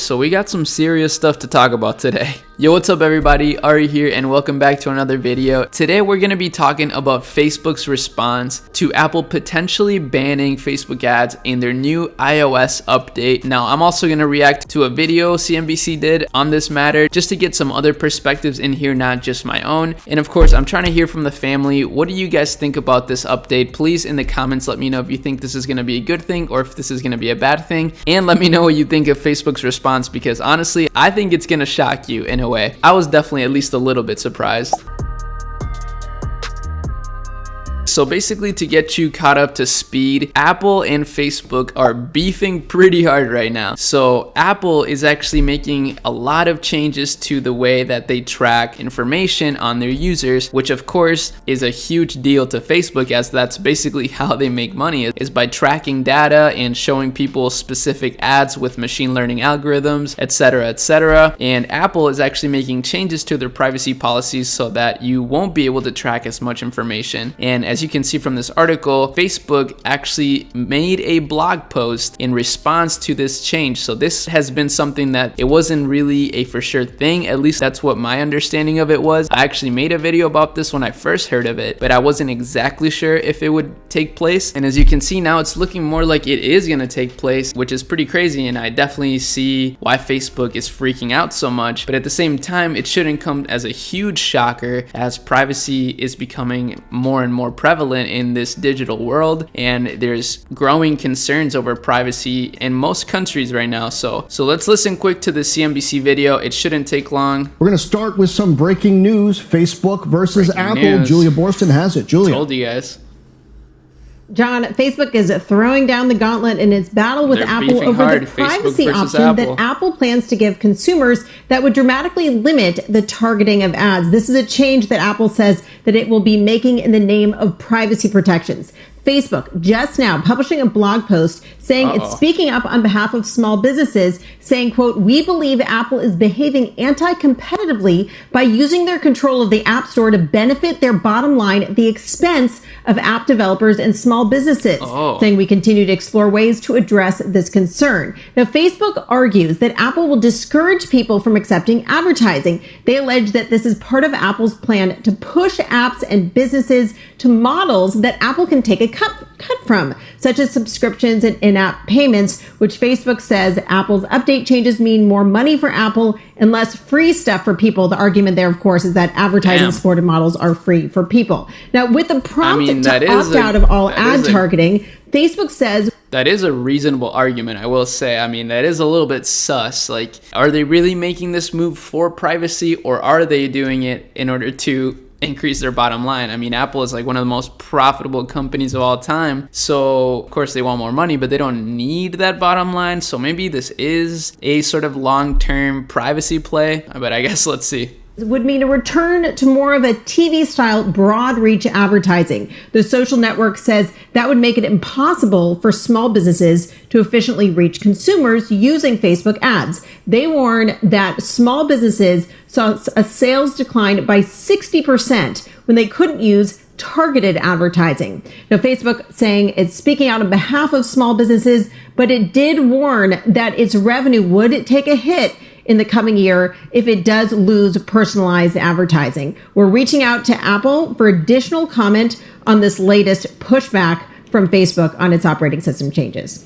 so we got some serious stuff to talk about today. Yo, what's up everybody? Arie here and welcome back to another video. Today we're going to be talking about Facebook's response to Apple potentially banning Facebook ads in their new iOS update. Now, I'm also going to react to a video CNBC did on this matter just to get some other perspectives in here, not just my own. And of course, I'm trying to hear from the family. What do you guys think about this update? Please in the comments let me know if you think this is going to be a good thing or if this is going to be a bad thing. And let me know what you think of Facebook's response, because honestly, I think it's going to shock you in a way. I was definitely at least a little bit surprised. So basically, to get you caught up to speed, Apple and Facebook are beefing pretty hard right now. So Apple is actually making a lot of changes to the way that they track information on their users, which of course is a huge deal to Facebook, as that's basically how they make money, is by tracking data and showing people specific ads with machine learning algorithms, etc., etc. And Apple is actually making changes to their privacy policies so that you won't be able to track as much information. And as you can see from this article, Facebook actually made a blog post in response to this change. So this has been something that it wasn't really a for sure thing. At least that's what my understanding of it was. I actually made a video about this when I first heard of it, but I wasn't exactly sure if it would take place. And as you can see now, it's looking more like it is going to take place, which is pretty crazy. And I definitely see why Facebook is freaking out so much. But at the same time, it shouldn't come as a huge shocker, as privacy is becoming more and more prevalent in this digital world, and there's growing concerns over privacy in most countries right now. So let's listen quick to the CNBC video. It shouldn't take long. We're going to start with some breaking news. Facebook versus Apple. News. Julia Borston has it. Julia. Told you guys. John, Facebook is throwing down the gauntlet in its battle with Apple over the privacy option that Apple plans to give consumers that would dramatically limit the targeting of ads. This is a change that Apple says that it will be making in the name of privacy protections. Facebook just now publishing a blog post saying it's speaking up on behalf of small businesses, saying, quote, "We believe Apple is behaving anti-competitively by using their control of the App Store to benefit their bottom line at the expense of app developers and small businesses," saying we continue to explore ways to address this concern. Now, Facebook argues that Apple will discourage people from accepting advertising. They allege that this is part of Apple's plan to push apps and businesses to models that Apple can take a cut from, such as subscriptions and in-app payments, which Facebook says Apple's update changes mean more money for Apple and less free stuff for people. The argument there, of course, is that advertising supported models are free for people. Now, with the prompt to opt out of all ad targeting, Facebook says that is a reasonable argument, I will say. I mean, that is a little bit sus. Like, are they really making this move for privacy, or are they doing it in order to increase their bottom line? I mean, Apple is like one of the most profitable companies of all time. So of course they want more money, but they don't need that bottom line. So maybe this is a sort of long-term privacy play, but I guess let's see. Would mean a return to more of a TV-style broad reach advertising. The social network says that would make it impossible for small businesses to efficiently reach consumers using Facebook ads. They warn that small businesses saw a sales decline by 60% when they couldn't use targeted advertising. Now, Facebook saying it's speaking out on behalf of small businesses, but it did warn that its revenue would take a hit in the coming year if it does lose personalized advertising. We're reaching out to Apple for additional comment on this latest pushback from Facebook on its operating system changes.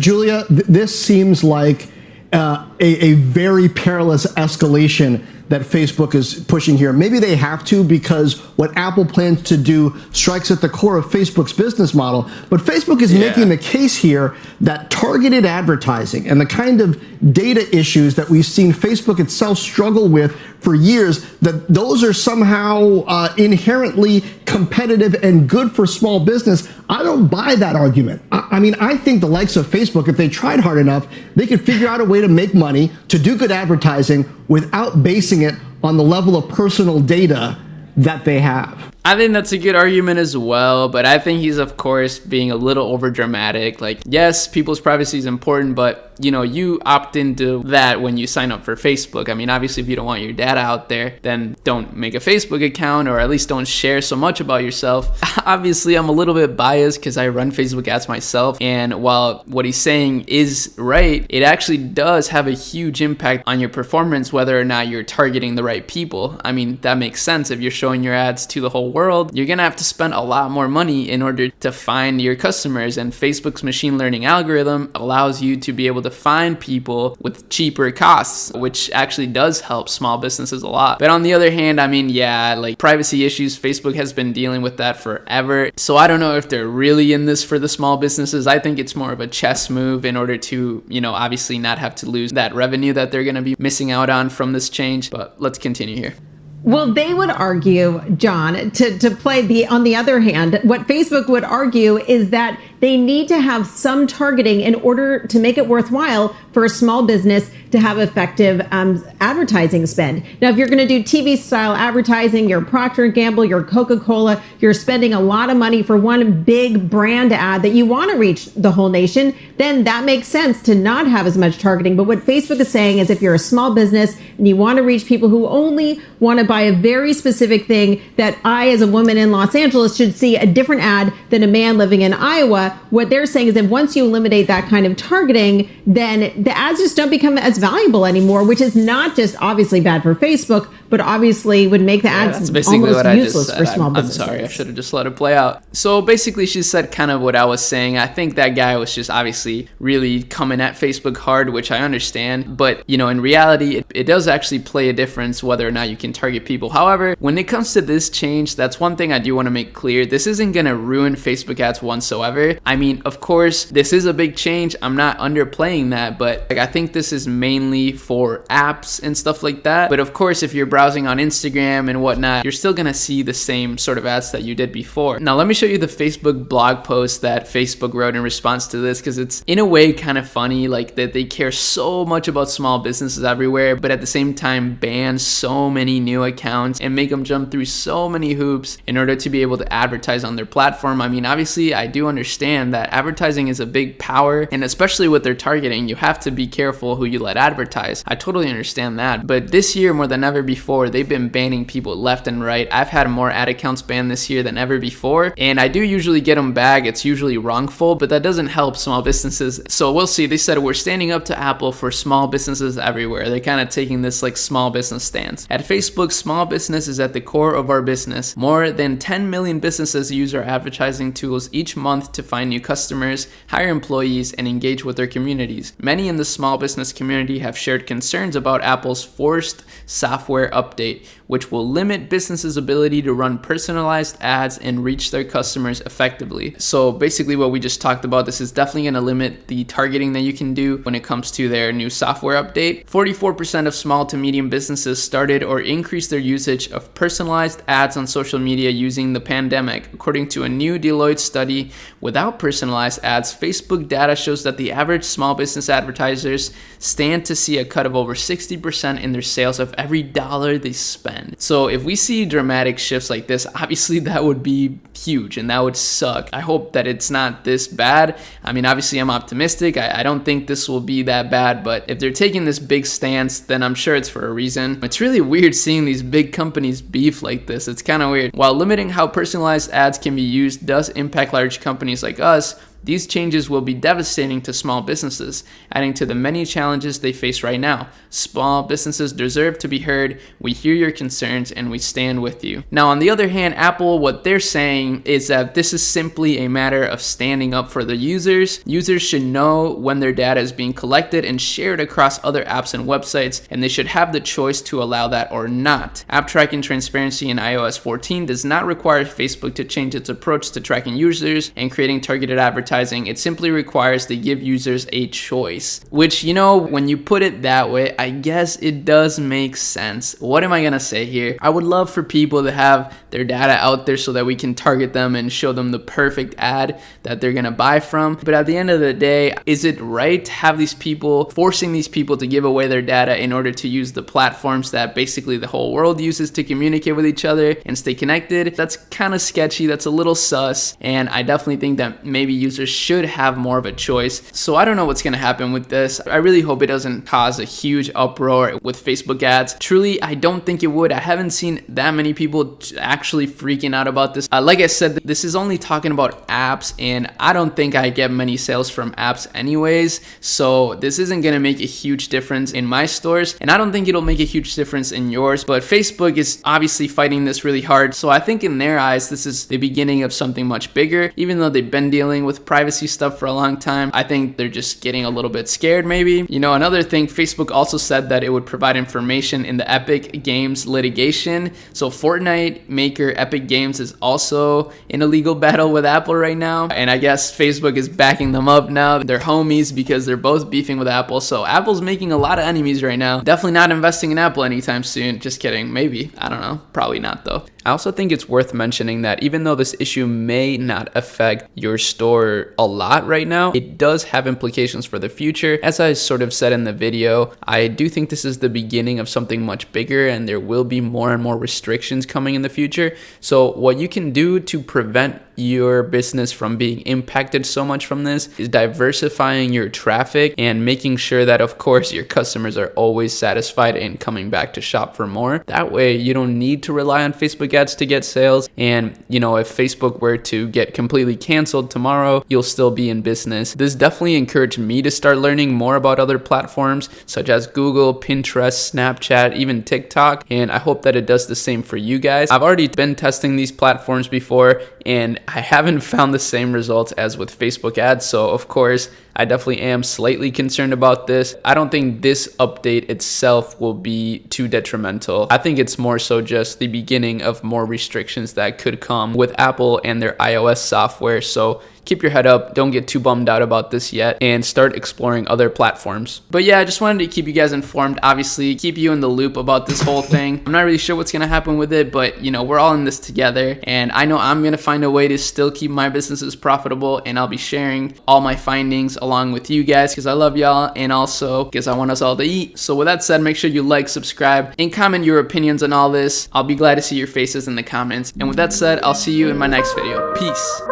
Julia, this seems like a very perilous escalation that Facebook is pushing here. Maybe they have to, because what Apple plans to do strikes at the core of Facebook's business model. But Facebook is making the case here that targeted advertising and the kind of data issues that we've seen Facebook itself struggle with for years, that those are somehow inherently competitive and good for small business. I don't buy that argument. I mean, I think the likes of Facebook, if they tried hard enough, they could figure out a way to make money, to do good advertising without basing it on the level of personal data that they have. I think that's a good argument as well, but I think he's, of course, being a little over dramatic. Like, yes, people's privacy is important, but you opt into that when you sign up for Facebook. I mean, obviously, if you don't want your data out there, then don't make a Facebook account, or at least don't share so much about yourself. Obviously, I'm a little bit biased because I run Facebook ads myself. And while what he's saying is right, it actually does have a huge impact on your performance, whether or not you're targeting the right people. I mean, that makes sense. If you're showing your ads to the whole world, you're going to have to spend a lot more money in order to find your customers. And Facebook's machine learning algorithm allows you to be able to find people with cheaper costs, which actually does help small businesses a lot. But on the other hand, I mean, yeah, like privacy issues, Facebook has been dealing with that forever. So I don't know if they're really in this for the small businesses. I think it's more of a chess move in order to, obviously not have to lose that revenue that they're going to be missing out on from this change. But let's continue here. Well, they would argue, John, to play on the other hand, what Facebook would argue is that they need to have some targeting in order to make it worthwhile for a small business to have effective advertising spend. Now, if you're going to do TV style advertising, you're Procter & Gamble, you're Coca-Cola, you're spending a lot of money for one big brand ad that you want to reach the whole nation, then that makes sense to not have as much targeting. But what Facebook is saying is if you're a small business and you want to reach people who only want to buy a very specific thing, that I, as a woman in Los Angeles, should see a different ad than a man living in Iowa, what they're saying is that once you eliminate that kind of targeting, then the ads just don't become as valuable anymore, which is not just obviously bad for Facebook, but obviously would make the ads almost useless for small businesses. I'm sorry, I should have just let it play out. So basically she said kind of what I was saying. I think that guy was just obviously really coming at Facebook hard, which I understand. But, in reality, it does actually play a difference whether or not you can target people. However, when it comes to this change, that's one thing I do want to make clear. This isn't going to ruin Facebook ads whatsoever. I mean, of course, this is a big change. I'm not underplaying that, but I think this is mainly for apps and stuff like that. But of course, if you're browsing on Instagram and whatnot, you're still gonna see the same sort of ads that you did before. Now, let me show you the Facebook blog post that Facebook wrote in response to this, because it's in a way kind of funny, like that they care so much about small businesses everywhere, but at the same time ban so many new accounts and make them jump through so many hoops in order to be able to advertise on their platform. I mean, obviously, I do understand that advertising is a big power, and especially with their targeting, you have to be careful who you let advertise. I totally understand that. But this year, more than ever before, they've been banning people left and right. I've had more ad accounts banned this year than ever before, and I do usually get them back. It's usually wrongful, but that doesn't help small businesses. So we'll see. They said we're standing up to Apple for small businesses everywhere. They're kind of taking this like small business stance. At Facebook, small business is at the core of our business. More than 10 million businesses use our advertising tools each month to find new customers, hire employees, and engage with their communities. Many in the small business community have shared concerns about Apple's forced software update, which will limit businesses' ability to run personalized ads and reach their customers effectively. So basically what we just talked about, this is definitely going to limit the targeting that you can do when it comes to their new software update. 44% of small to medium businesses started or increased their usage of personalized ads on social media using the pandemic. According to a new Deloitte study, without personalized ads, Facebook data shows that the average small business advertisers stand to see a cut of over 60% in their sales of every dollar they spend. So if we see dramatic shifts like this, obviously that would be huge and that would suck. I hope that it's not this bad. I mean, obviously I'm optimistic. I don't think this will be that bad, but if they're taking this big stance, then I'm sure it's for a reason. It's really weird seeing these big companies beef like this. It's kind of weird. While limiting how personalized ads can be used does impact large companies like us, these changes will be devastating to small businesses, adding to the many challenges they face right now. Small businesses deserve to be heard. We hear your concerns and we stand with you. Now, on the other hand, Apple, what they're saying is that this is simply a matter of standing up for the users. Users should know when their data is being collected and shared across other apps and websites, and they should have the choice to allow that or not. App tracking transparency in iOS 14 does not require Facebook to change its approach to tracking users and creating targeted advertising. It simply requires to give users a choice, which, when you put it that way, I guess it does make sense. What am I gonna say here? I would love for people to have their data out there so that we can target them and show them the perfect ad that they're gonna buy from. But at the end of the day, is it right to have these people, forcing these people to give away their data in order to use the platforms that basically the whole world uses to communicate with each other and stay connected? That's kind of sketchy. That's a little sus. And I definitely think that maybe users users should have more of a choice. So I don't know what's going to happen with this. I really hope it doesn't cause a huge uproar with Facebook ads. Truly, I don't think it would. I haven't seen that many people actually freaking out about this. Like I said, this is only talking about apps, and I don't think I get many sales from apps anyways. So this isn't going to make a huge difference in my stores, and I don't think it'll make a huge difference in yours. But Facebook is obviously fighting this really hard. So I think in their eyes, this is the beginning of something much bigger. Even though they've been dealing with privacy stuff for a long time, I think they're just getting a little bit scared maybe. You know, another thing, Facebook also said that it would provide information in the Epic Games litigation. So Fortnite maker Epic Games is also in a legal battle with Apple right now. And I guess Facebook is backing them up now. They're homies because they're both beefing with Apple. So Apple's making a lot of enemies right now. Definitely not investing in Apple anytime soon. Just kidding. Maybe. I don't know. Probably not though. I also think it's worth mentioning that even though this issue may not affect your store a lot right now, it does have implications for the future. As I sort of said in the video, I do think this is the beginning of something much bigger, and there will be more and more restrictions coming in the future. So what you can do to prevent your business from being impacted so much from this is diversifying your traffic and making sure that, of course, your customers are always satisfied and coming back to shop for more. That way you don't need to rely on Facebook ads to get sales. And you know, if Facebook were to get completely canceled tomorrow, you'll still be in business. This definitely encouraged me to start learning more about other platforms such as Google, Pinterest, Snapchat, even TikTok, and I hope that it does the same for you guys. I've already been testing these platforms before, and I haven't found the same results as with Facebook ads. So of course, I definitely am slightly concerned about this. I don't think this update itself will be too detrimental. I think it's more so just the beginning of more restrictions that could come with Apple and their iOS software. So keep your head up, don't get too bummed out about this yet, and start exploring other platforms. But yeah, I just wanted to keep you guys informed, obviously keep you in the loop about this whole thing. I'm not really sure what's gonna happen with it, but you know, we're all in this together, and I know I'm gonna find a way to still keep my businesses profitable, and I'll be sharing all my findings along with you guys because I love y'all, and also because I want us all to eat. So with that said, make sure you like, subscribe, and comment your opinions on all this. I'll be glad to see your faces in the comments. And with that said, I'll see you in my next video. Peace.